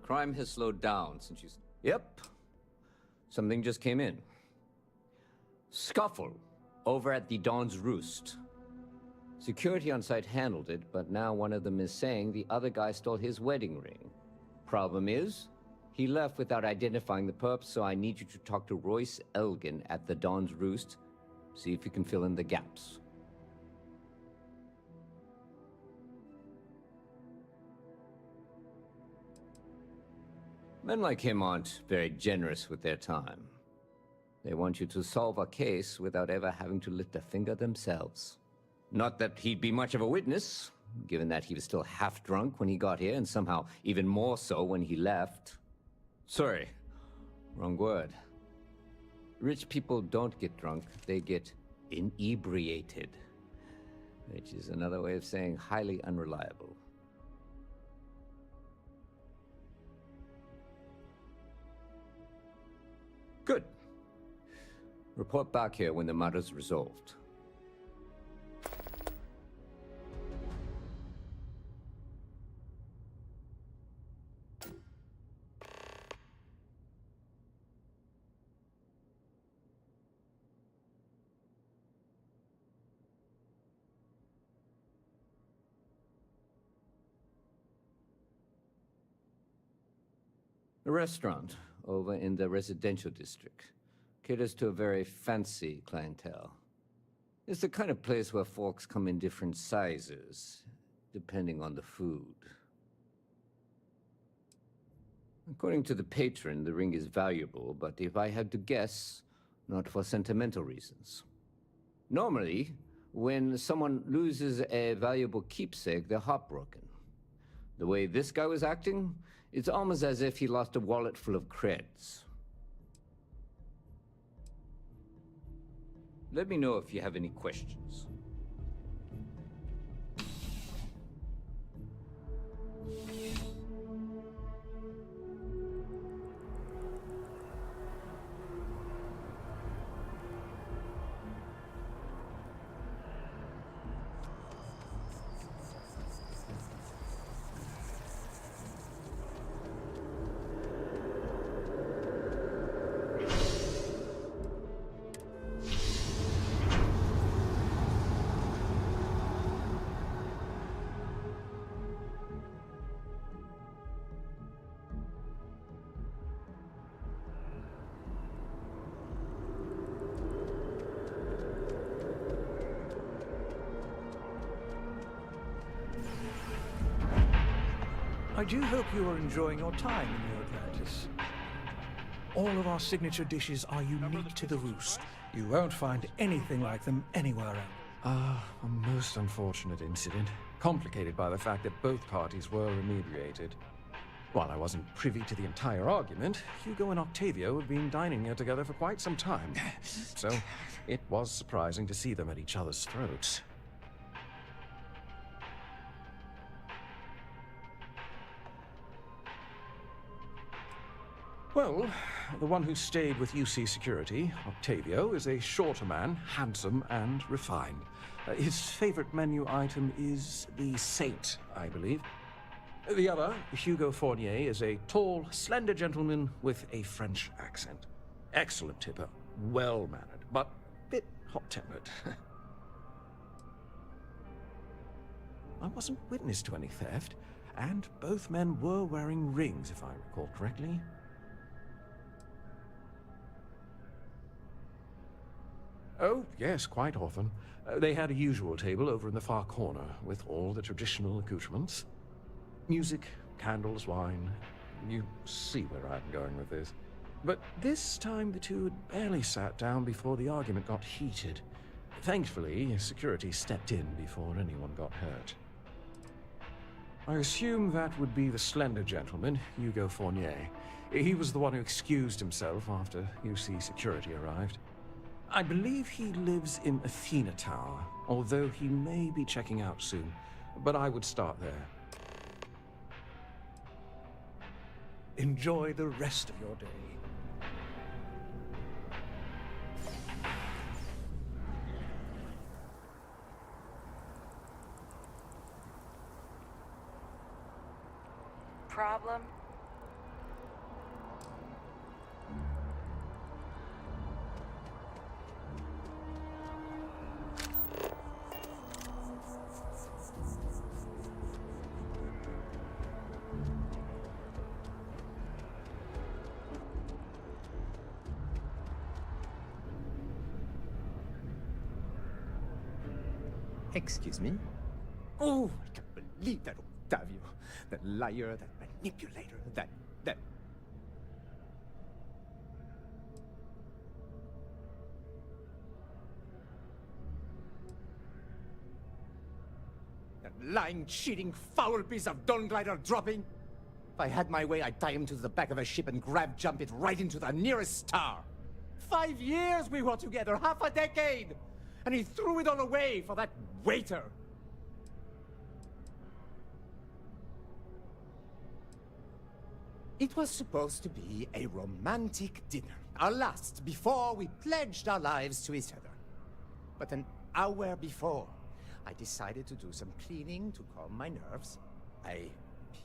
Crime has slowed down since you... Yep. Something just came in. Scuffle over at the Dawn's Roost. Security on site handled it, but now one of them is saying the other guy stole his wedding ring. Problem is, he left without identifying the perp, so I need you to talk to Royce Elgin at the Dawn's Roost. See if you can fill in the gaps. Men like him aren't very generous with their time. They want you to solve a case without ever having to lift a finger themselves. Not that he'd be much of a witness, given that he was still half drunk when he got here, and somehow even more so when he left. Sorry, wrong word. Rich people don't get drunk, they get inebriated. Which is another way of saying highly unreliable. Good. Report back here when the matter's resolved. A restaurant over in the residential district caters to a very fancy clientele. It's the kind of place where folks come in different sizes, depending on the food. According to the patron, the ring is valuable, but if I had to guess, not for sentimental reasons. Normally, when someone loses a valuable keepsake, they're heartbroken. The way this guy was acting, it's almost as if he lost a wallet full of creds. Let me know if you have any questions. I do hope you are enjoying your time in New Atlantis. All of our signature dishes are unique to the Roost. You won't find anything like them anywhere else. A most unfortunate incident, complicated by the fact that both parties were inebriated. While I wasn't privy to the entire argument, Hugo and Octavio had been dining here together for quite some time. So, it was surprising to see them at each other's throats. Well, the one who stayed with UC Security, Octavio, is a shorter man, handsome and refined. His favorite menu item is the Saint, I believe. The other, Hugo Fournier, is a tall, slender gentleman with a French accent. Excellent tipper, well-mannered, but a bit hot-tempered. I wasn't witness to any theft, and both men were wearing rings, if I recall correctly. Oh, yes, quite often. They had a usual table over in the far corner, with all the traditional accoutrements. Music, candles, wine. You see where I'm going with this. But this time the two had barely sat down before the argument got heated. Thankfully, security stepped in before anyone got hurt. I assume that would be the slender gentleman, Hugo Fournier. He was the one who excused himself after UC security arrived. I believe he lives in Athena Tower, although he may be checking out soon. But I would start there. Enjoy the rest of your day. Problem? Excuse me? Oh, I can't believe that Octavio. That liar, that manipulator, that... That lying, cheating, foul piece of Dawn Glider dropping. If I had my way, I'd tie him to the back of a ship and jump it right into the nearest star. 5 years we were together, half a decade! And he threw it all away for that waiter. It was supposed to be a romantic dinner, our last before we pledged our lives to each other. But an hour before, I decided to do some cleaning to calm my nerves. I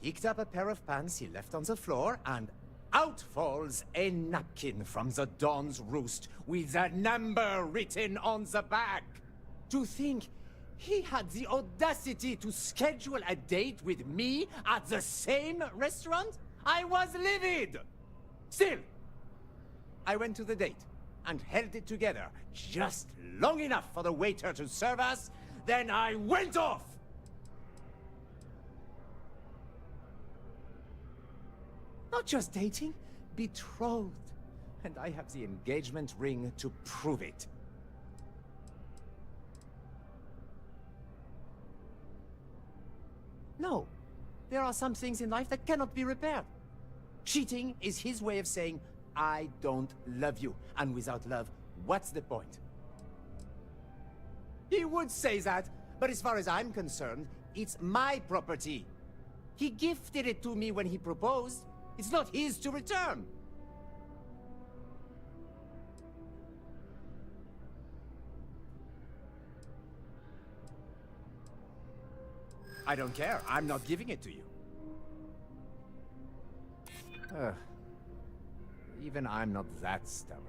picked up a pair of pants he left on the floor, and out falls a napkin from the Dawn's Roost with a number written on the back. To think he had the audacity to schedule a date with me at the same restaurant? I was livid! Still, I went to the date and held it together just long enough for the waiter to serve us. Then I went off! Not just dating, betrothed. And I have the engagement ring to prove it. No, there are some things in life that cannot be repaired. Cheating is his way of saying, I don't love you. And without love, what's the point? He would say that, but as far as I'm concerned, it's my property. He gifted it to me when he proposed. It's not his to return. I don't care. I'm not giving it to you. Even I'm not that stubborn.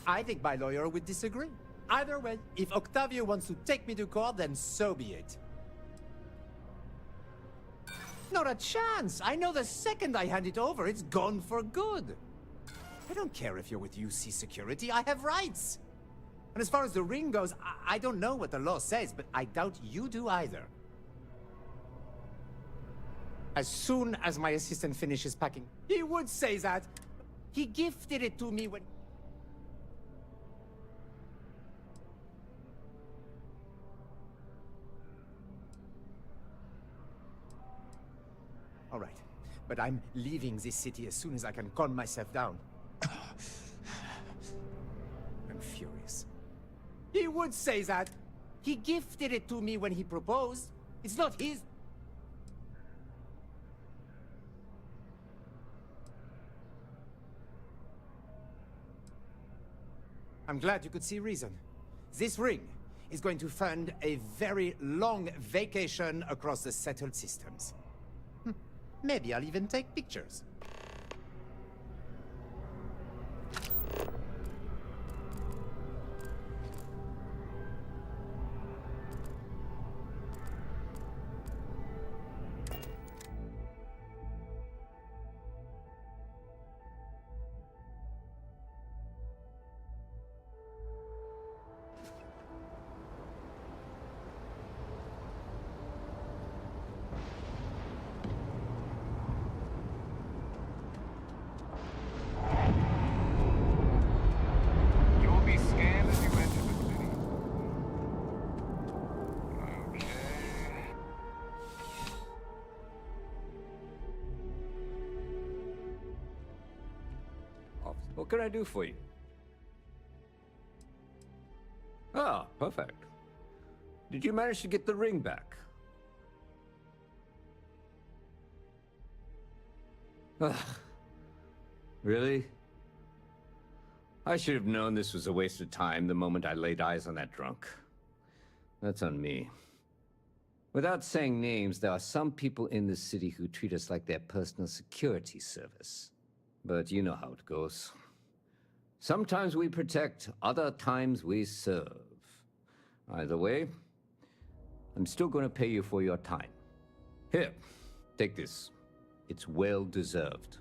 I think my lawyer would disagree. Either way, if Octavio wants to take me to court, then so be it. Not a chance! I know the second I hand it over, it's gone for good. I don't care if you're with UC Security, I have rights. And as far as the ring goes, I don't know what the law says, but I doubt you do either. As soon as my assistant finishes packing, he would say that. He gifted it to me when... All right, but I'm leaving this city as soon as I can calm myself down. I'm furious. He would say that. He gifted it to me when he proposed. It's not his... I'm glad you could see reason. This ring is going to fund a very long vacation across the settled systems. Maybe I'll even take pictures. What can I do for you? Ah, perfect. Did you manage to get the ring back? Ugh. Really? I should have known this was a waste of time the moment I laid eyes on that drunk. That's on me. Without saying names, there are some people in this city who treat us like their personal security service. But you know how it goes. Sometimes we protect, other times we serve. Either way, I'm still going to pay you for your time. Here, take this. It's well deserved.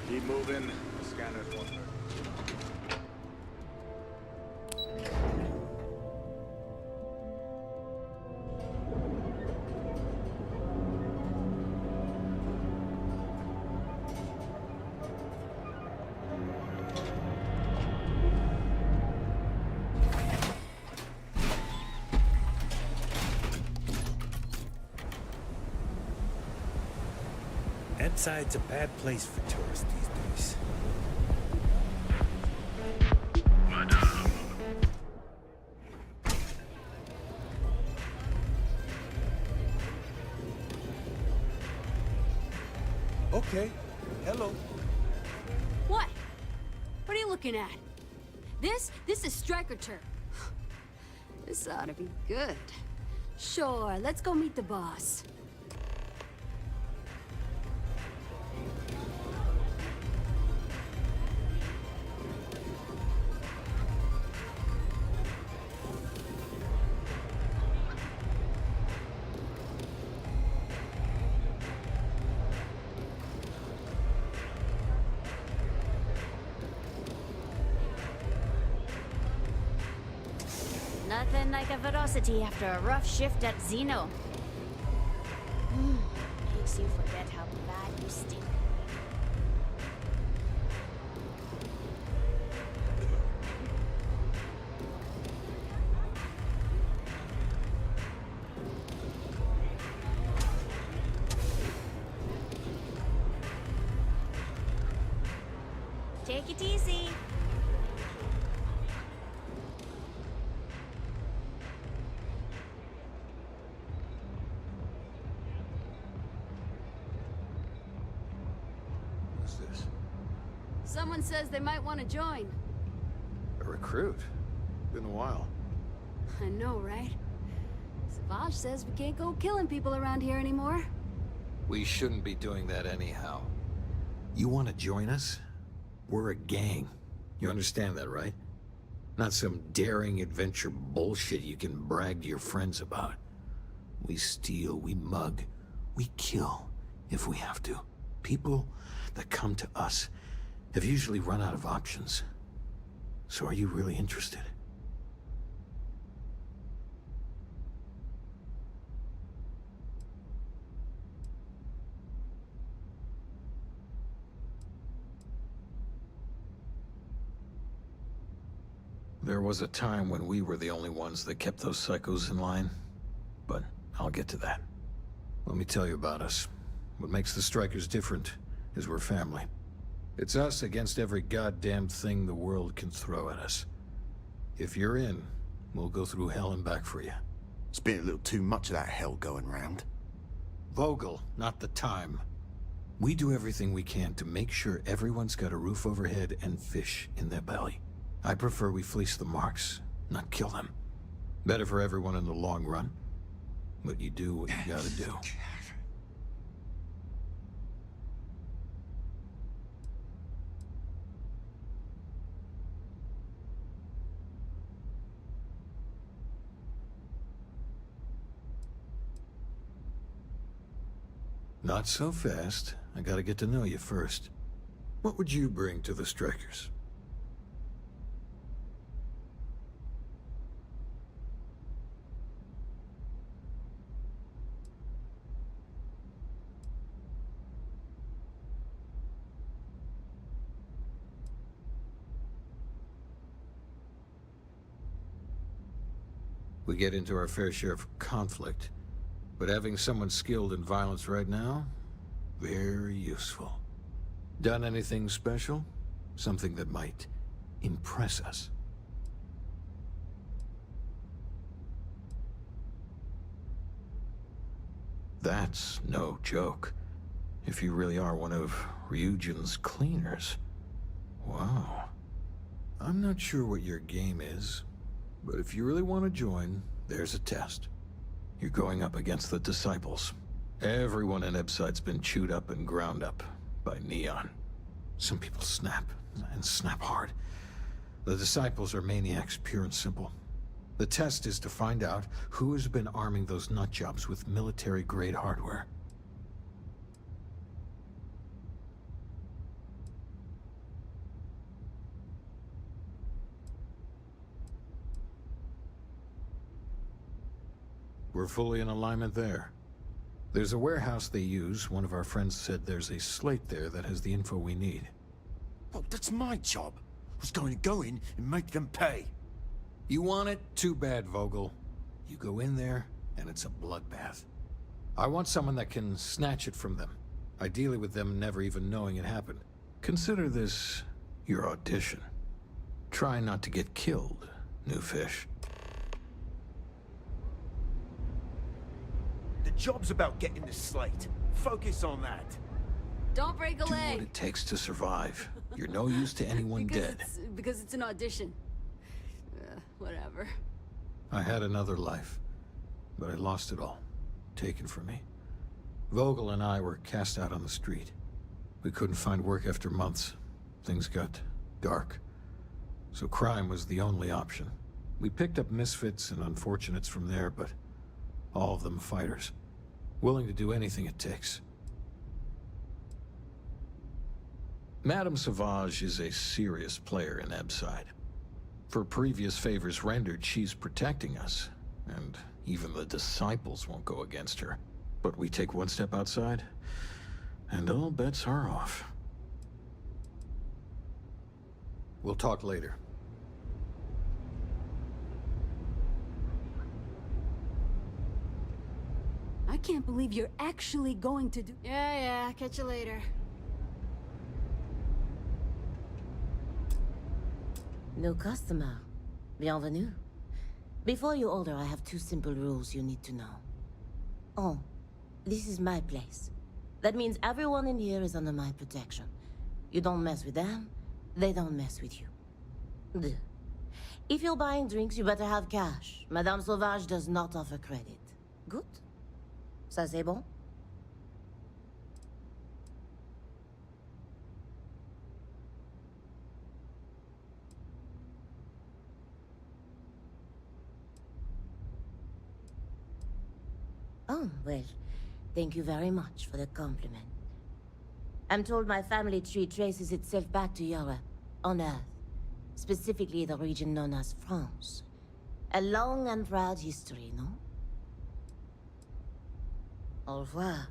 Keep moving. The scanner's won't hurt. Inside's a bad place for tourists these days. Okay. Hello. What? What are you looking at? This is striker turf. This ought to be good. Sure, let's go meet the boss. Nothing like a velocity after a rough shift at Xeno. Makes you forget how bad you stink. Take it easy. Someone says they might want to join. A recruit? Been a while. I know, right? Savage says we can't go killing people around here anymore. We shouldn't be doing that anyhow. You want to join us? We're a gang. You understand that, right? Not some daring adventure bullshit you can brag to your friends about. We steal, we mug, we kill, if we have to. People that come to us have usually run out of options. So are you really interested? There was a time when we were the only ones that kept those psychos in line. But I'll get to that. Let me tell you about us. What makes the Strikers different is we're family. It's us against every goddamn thing the world can throw at us. If you're in, we'll go through hell and back for you. It's been a little too much of that hell going round. Vogel, not the time. We do everything we can to make sure everyone's got a roof overhead and fish in their belly. I prefer we fleece the marks, not kill them. Better for everyone in the long run. But you do what you gotta do. Not so fast. I gotta get to know you first. What would you bring to the Strikers? We get into our fair share of conflict. But having someone skilled in violence right now, very useful. Done anything special? Something that might impress us? That's no joke. If you really are one of Ryujin's cleaners. Wow. I'm not sure what your game is, but if you really want to join, there's a test. You're going up against the Disciples. Everyone in Ebside's been chewed up and ground up by Neon. Some people snap, and snap hard. The Disciples are maniacs, pure and simple. The test is to find out who has been arming those nutjobs with military-grade hardware. We're fully in alignment there. There's a warehouse they use. One of our friends said there's a slate there that has the info we need. Well, that's my job. I was going to go in and make them pay. You want it? Too bad, Vogel. You go in there, and it's a bloodbath. I want someone that can snatch it from them. Ideally with them never even knowing it happened. Consider this your audition. Try not to get killed, new fish. The job's about getting the slate. Focus on that. Don't break a Do leg. what it takes to survive. You're no use to anyone dead. Because it's an audition. Whatever. I had another life, but I lost it all. Taken from me. Vogel and I were cast out on the street. We couldn't find work after months. Things got dark. So crime was the only option. We picked up misfits and unfortunates from there, but all of them fighters. Willing to do anything it takes. Madame Sauvage is a serious player in Ebside. For previous favors rendered, she's protecting us. And even the Disciples won't go against her. But we take one step outside, and all bets are off. We'll talk later. I can't believe you're actually going to do... Yeah, catch you later. New customer. Bienvenue. Before you order, I have 2 simple rules you need to know. Oh, this is my place. That means everyone in here is under my protection. You don't mess with them, they don't mess with you. Deux. If you're buying drinks, you better have cash. Madame Sauvage does not offer credit. Good? Ça c'est bon? Oh, well, thank you very much for the compliment. I'm told my family tree traces itself back to Europe, on Earth. Specifically the region known as France. A long and proud history, no? Au revoir.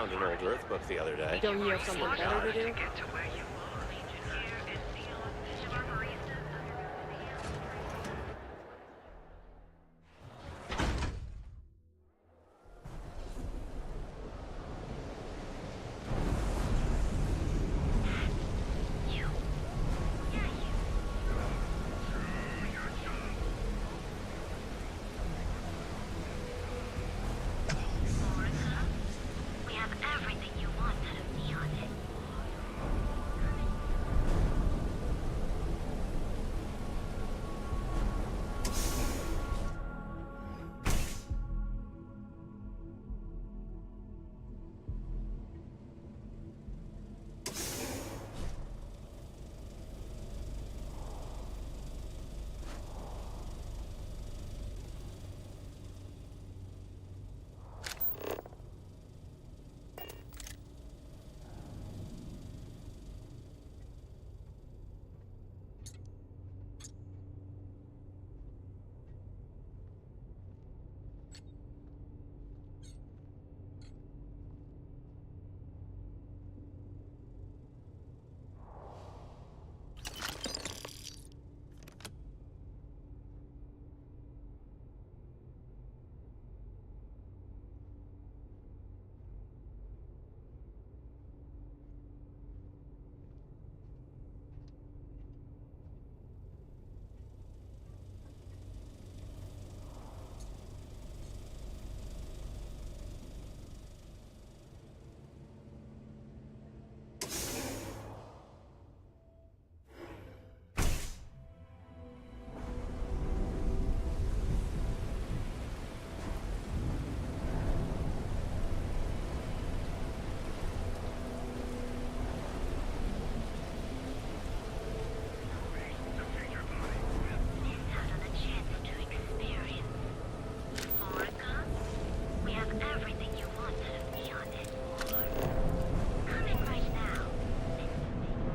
found an old Earth book the other day. Don't you have something better to do?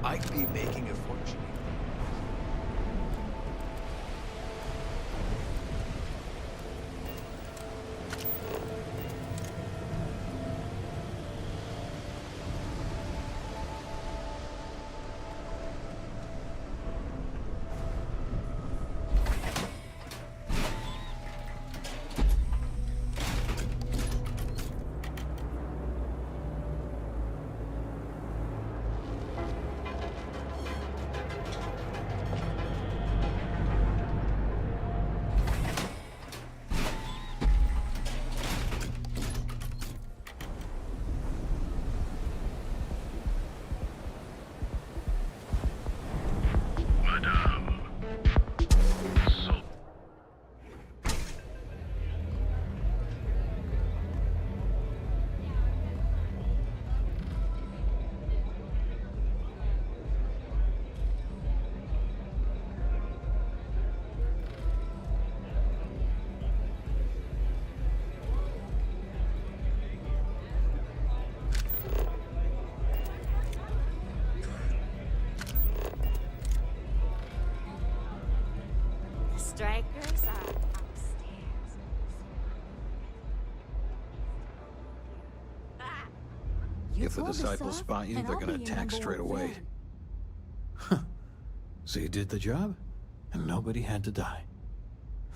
I'd be making a fortune. Strikers are upstairs. If the disciples spot you, they're gonna attack straight away. So you did the job, and nobody had to die.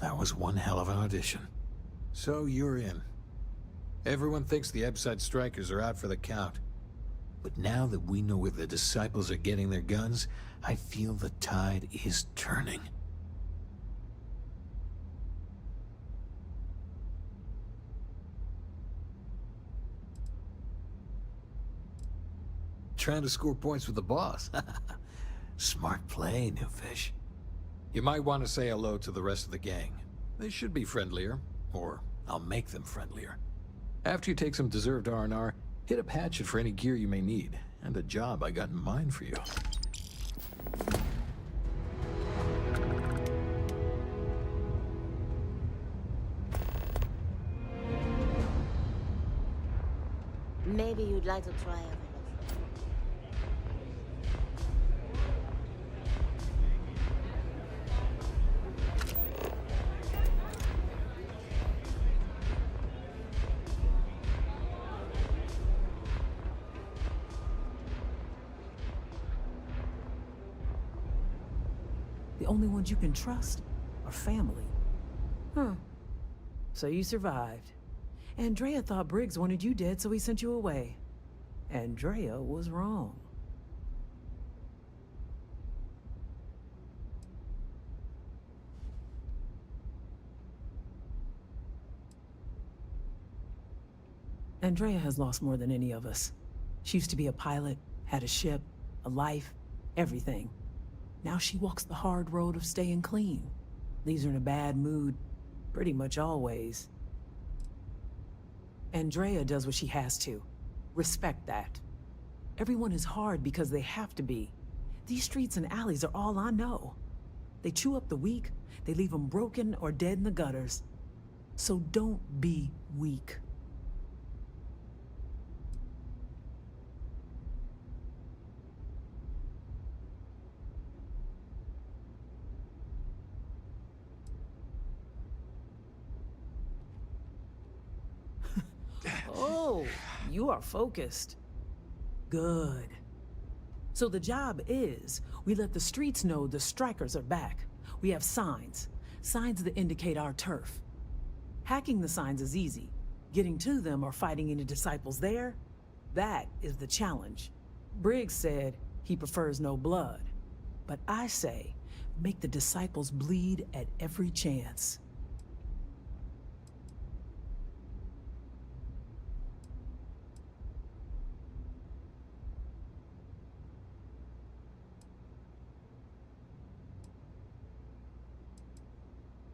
That was one hell of an audition. So you're in. Everyone thinks the Ebside Strikers are out for the count. But now that we know where the disciples are getting their guns, I feel the tide is turning. Trying to score points with the boss. Smart play, new fish. You might want to say hello to the rest of the gang. They should be friendlier, or I'll make them friendlier. After you take some deserved R&R, hit up Hatchet for any gear you may need, and a job I got in mind for you. Maybe you'd like to try it. The only ones you can trust are family. Huh. So you survived. Andrea thought Briggs wanted you dead, so he sent you away. Andrea was wrong. Andrea has lost more than any of us. She used to be a pilot, had a ship, a life, everything. Now she walks the hard road of staying clean. Leaves her in a bad mood, pretty much always. Andrea does what she has to. Respect that. Everyone is hard because they have to be. These streets and alleys are all I know. They chew up the weak, they leave them broken or dead in the gutters. So don't be weak. Oh, you are focused. Good. So the job is, we let the streets know the strikers are back. We have signs. Signs that indicate our turf. Hacking the signs is easy. Getting to them or fighting any disciples there, that is the challenge. Briggs said he prefers no blood. But I say, make the disciples bleed at every chance.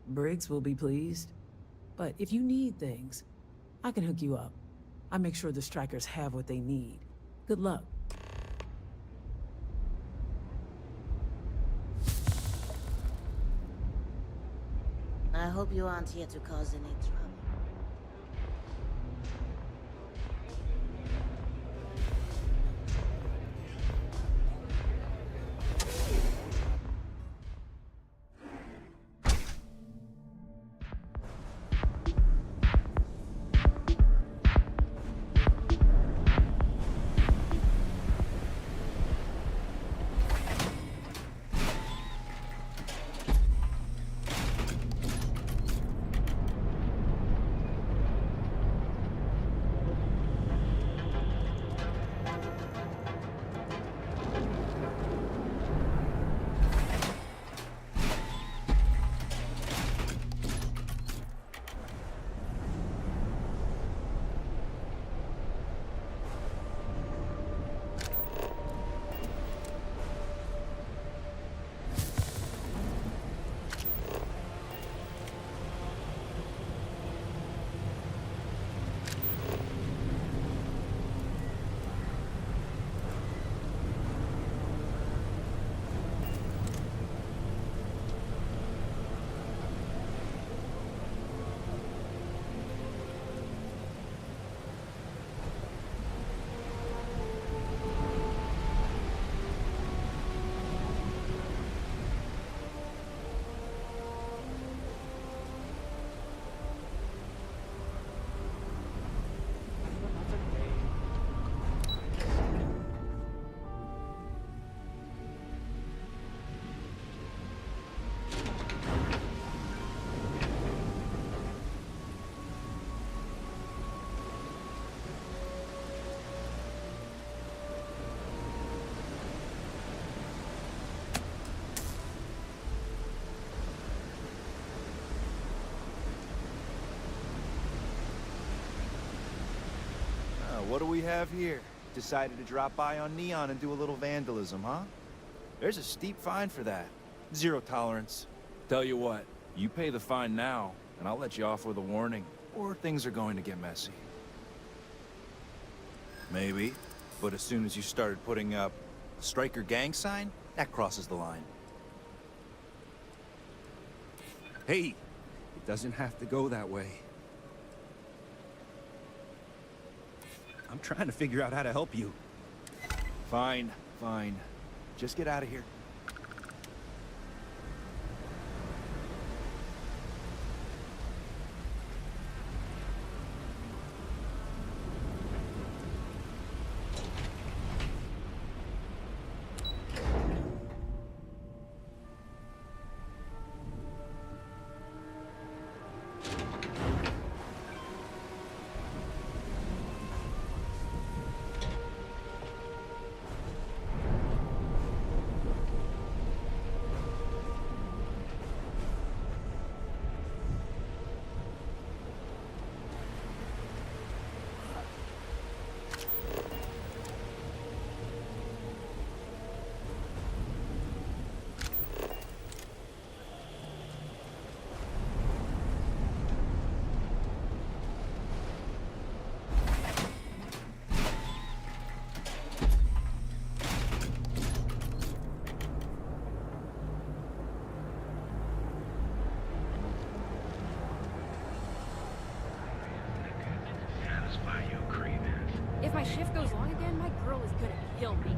Briggs will be pleased. But if you need things, I can hook you up. I make sure the strikers have what they need. Good luck. I hope you aren't here to cause any trouble. What do we have here? Decided to drop by on Neon and do a little vandalism, huh? There's a steep fine for that. Zero tolerance. Tell you what, you pay the fine now, and I'll let you off with a warning, or things are going to get messy. Maybe, but as soon as you started putting up a Striker gang sign, that crosses the line. Hey, it doesn't have to go that way. I'm trying to figure out how to help you. Fine, fine. Just get out of here. kill me.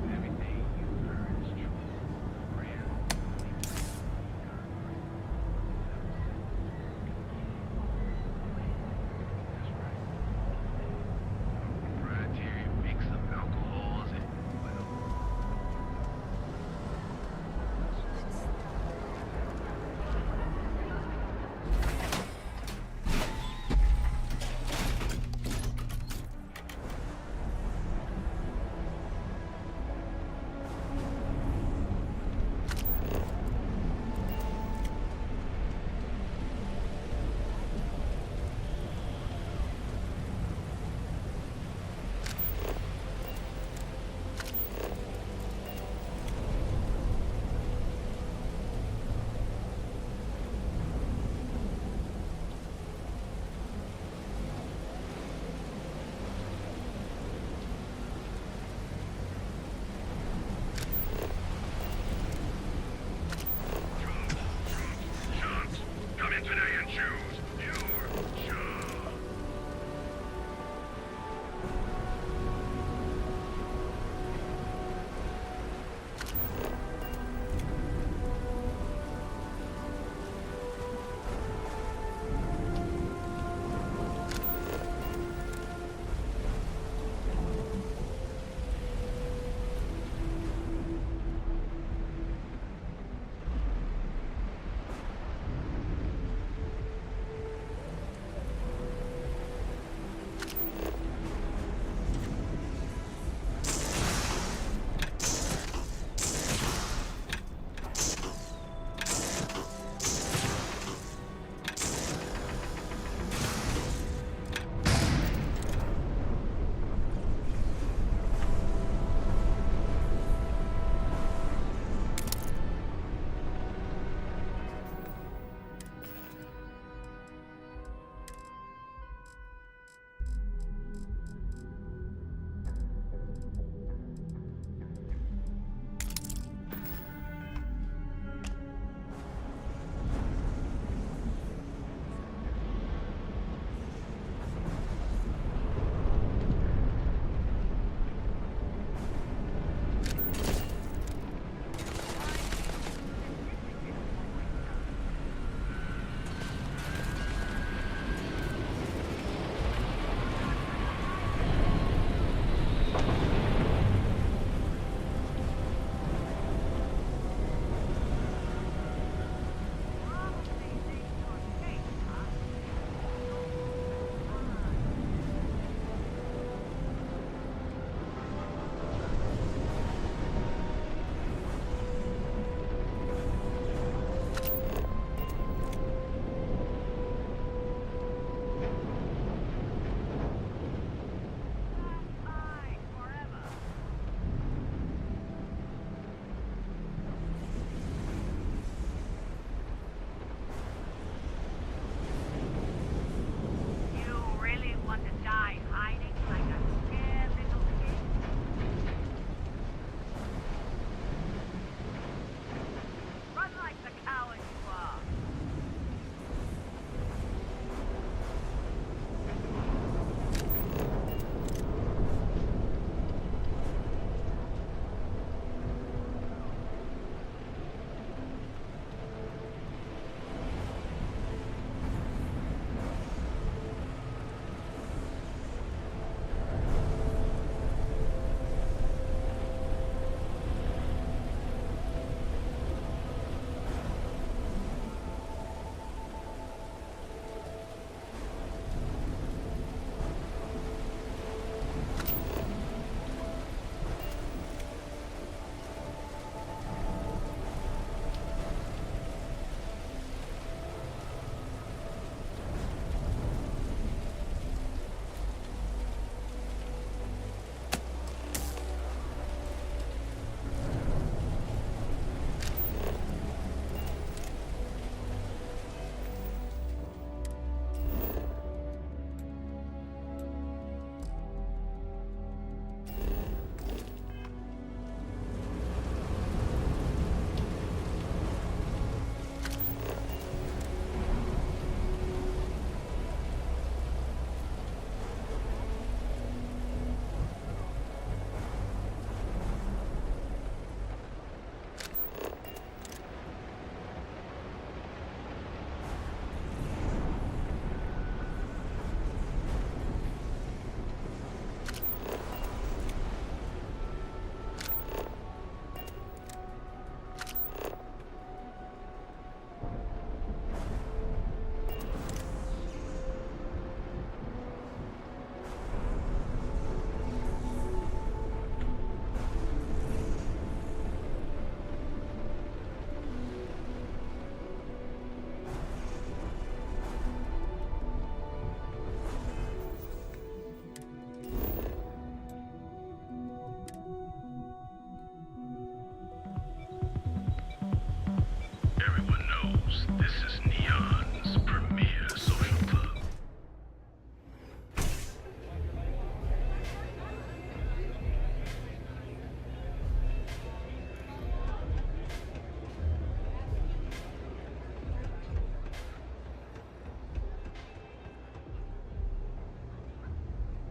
knows this is Neon's premier social club.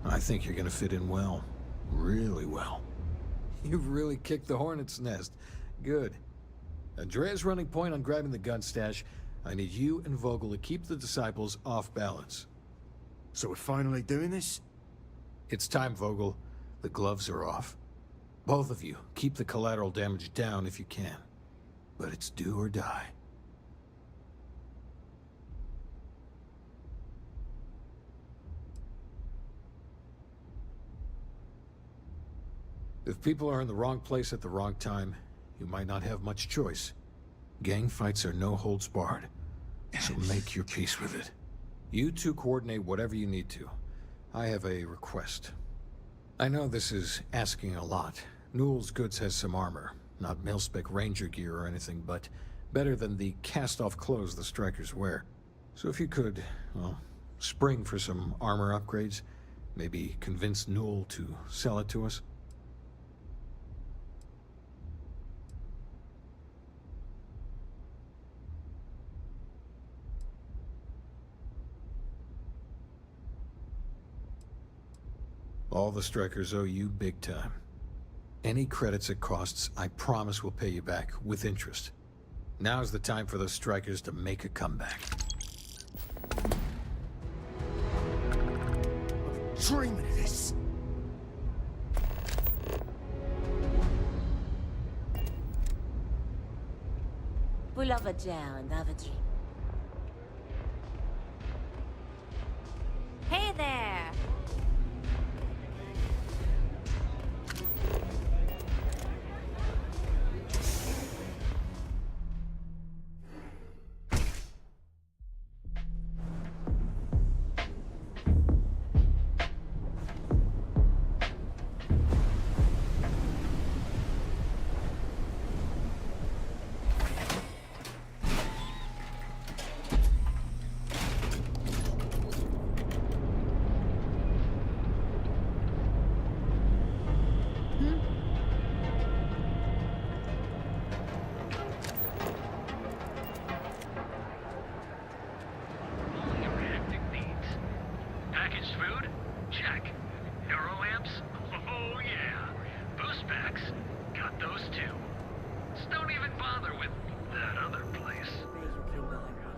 I think you're gonna fit in well. Really well. You've really kicked the hornet's nest. Good. Andrea's running point on grabbing the gun stash. I need you and Vogel to keep the disciples off balance. So we're finally doing this? It's time, Vogel. The gloves are off. Both of you, keep the collateral damage down if you can. But it's do or die. If people are in the wrong place at the wrong time, you might not have much choice. Gang fights are no holds barred, so make your peace with it. You two coordinate whatever you need to. I have a request. I know this is asking a lot. Newell's Goods has some armor. Not mil-spec ranger gear or anything, but better than the cast-off clothes the strikers wear. So if you could, well, spring for some armor upgrades, maybe convince Newell to sell it to us. All the strikers owe you big time. Any credits it costs, I promise we'll pay you back, with interest. Now's the time for those strikers to make a comeback. Dreaming of this. Pull off a chair and have a drink. Hey there!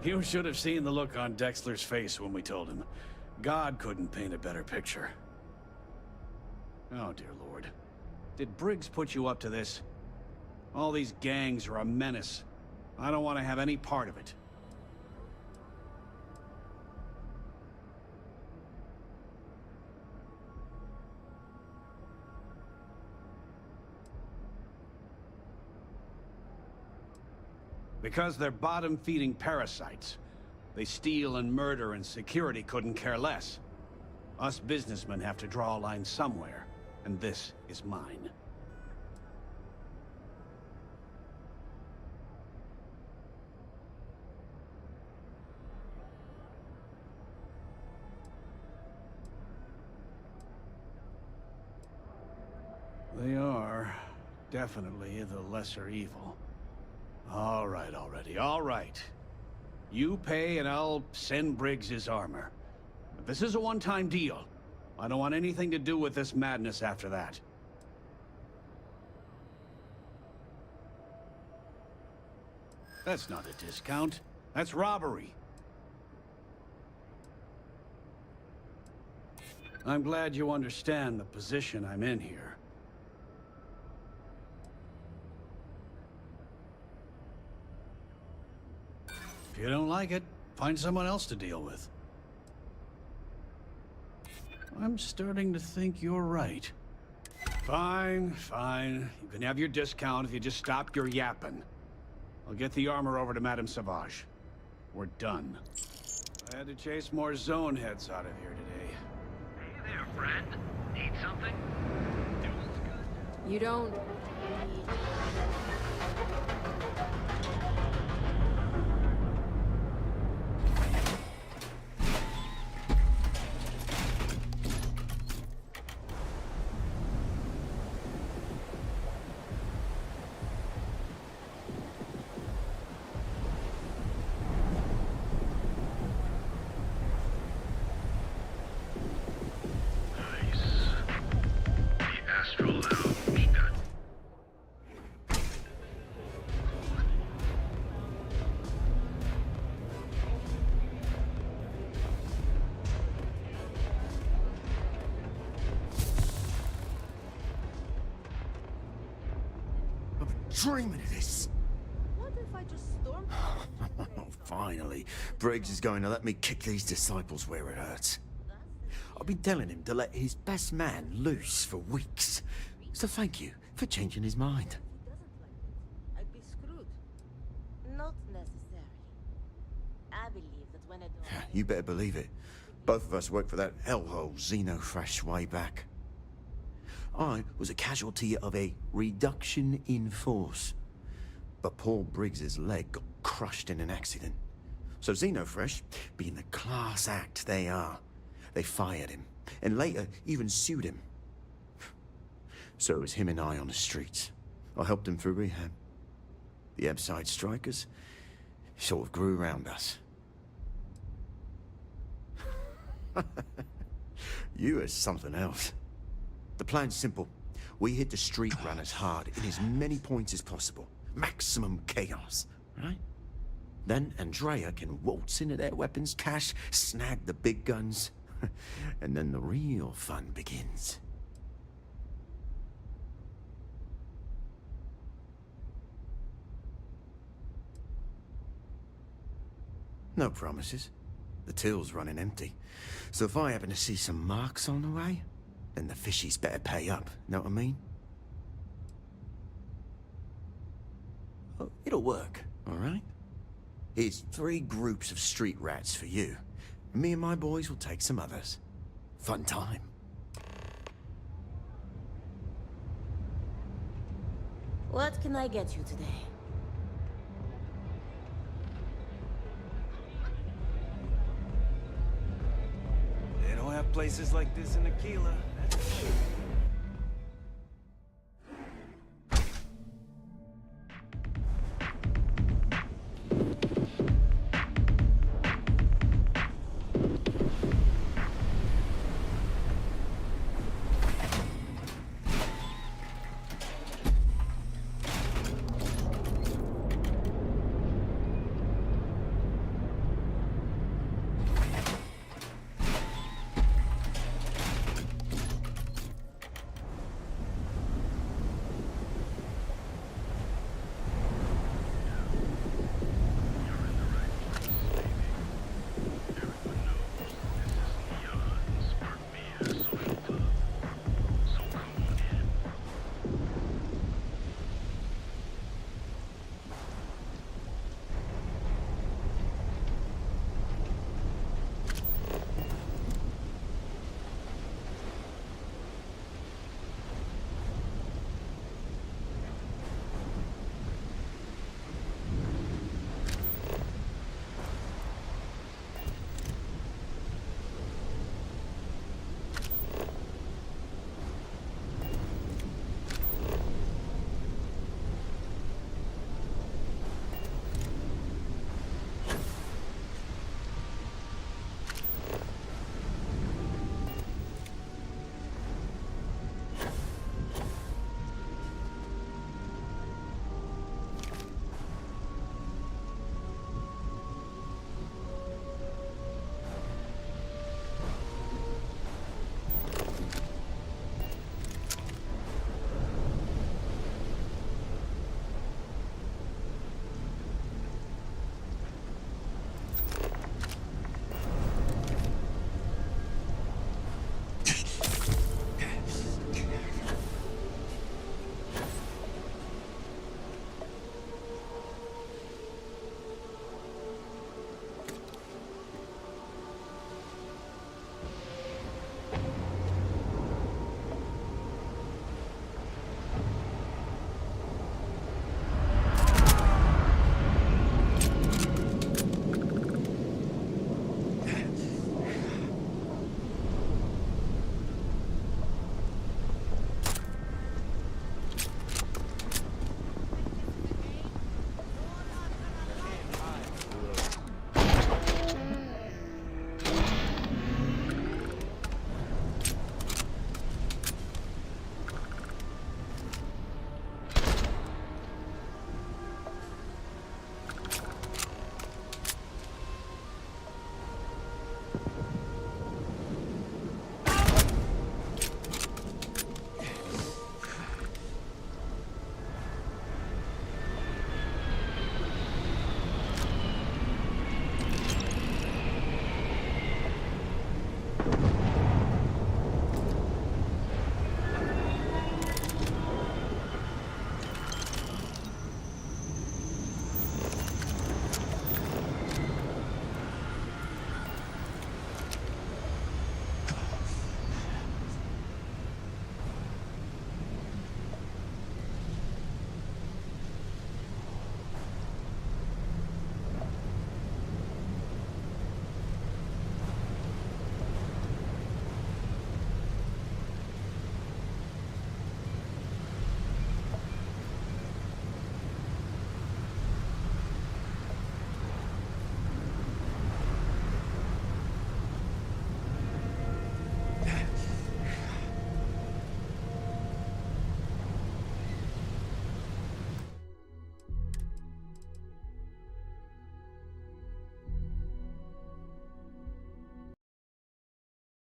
You should have seen the look on Dexler's face when we told him. God couldn't paint a better picture. Oh, dear Lord. Did Briggs put you up to this? All these gangs are a menace. I don't want to have any part of it. Because they're bottom-feeding parasites. They steal and murder, and security couldn't care less. Us businessmen have to draw a line somewhere, and this is mine. They are definitely the lesser evil. All right, already, all right. You pay and I'll send Briggs his armor. But this is a one-time deal. I don't want anything to do with this madness after that. That's not a discount. That's robbery. I'm glad you understand the position I'm in here. If you don't like it, find someone else to deal with. I'm starting to think you're right. Fine, fine. You can have your discount if you just stop your yapping. I'll get the armor over to Madame Sauvage. We're done. I had to chase more zone heads out of here today. Hey there, friend. Need something? Doing's good. You don't... dreaming of this. What if I just stormed? Oh, finally, Briggs is going to let me kick these disciples where it hurts. I've been telling him to let his best man loose for weeks. So thank you for changing his mind. I'd be screwed. Not necessarily. I believe that when a dog... You better believe it. Both of us worked for that hellhole Xenofresh way back. I was a casualty of a reduction in force. But Paul Briggs's leg got crushed in an accident. So Xenofresh, being the class act they are, they fired him, and later even sued him. So it was him and I on the streets. I helped him through rehab. The Ebside strikers sort of grew around us. You are something else. The plan's simple. We hit the street runners hard in as many points as possible. Maximum chaos, right? Then Andrea can waltz into their weapons cache, snag the big guns, and then the real fun begins. No promises. The till's running empty. So if I happen to see some marks on the way, then the fishies better pay up, know what I mean? Oh, it'll work, all right? Here's 3 groups of street rats for you. Me and my boys will take some others. Fun time. What can I get you today? They don't have places like this in Aquila, that's for sure.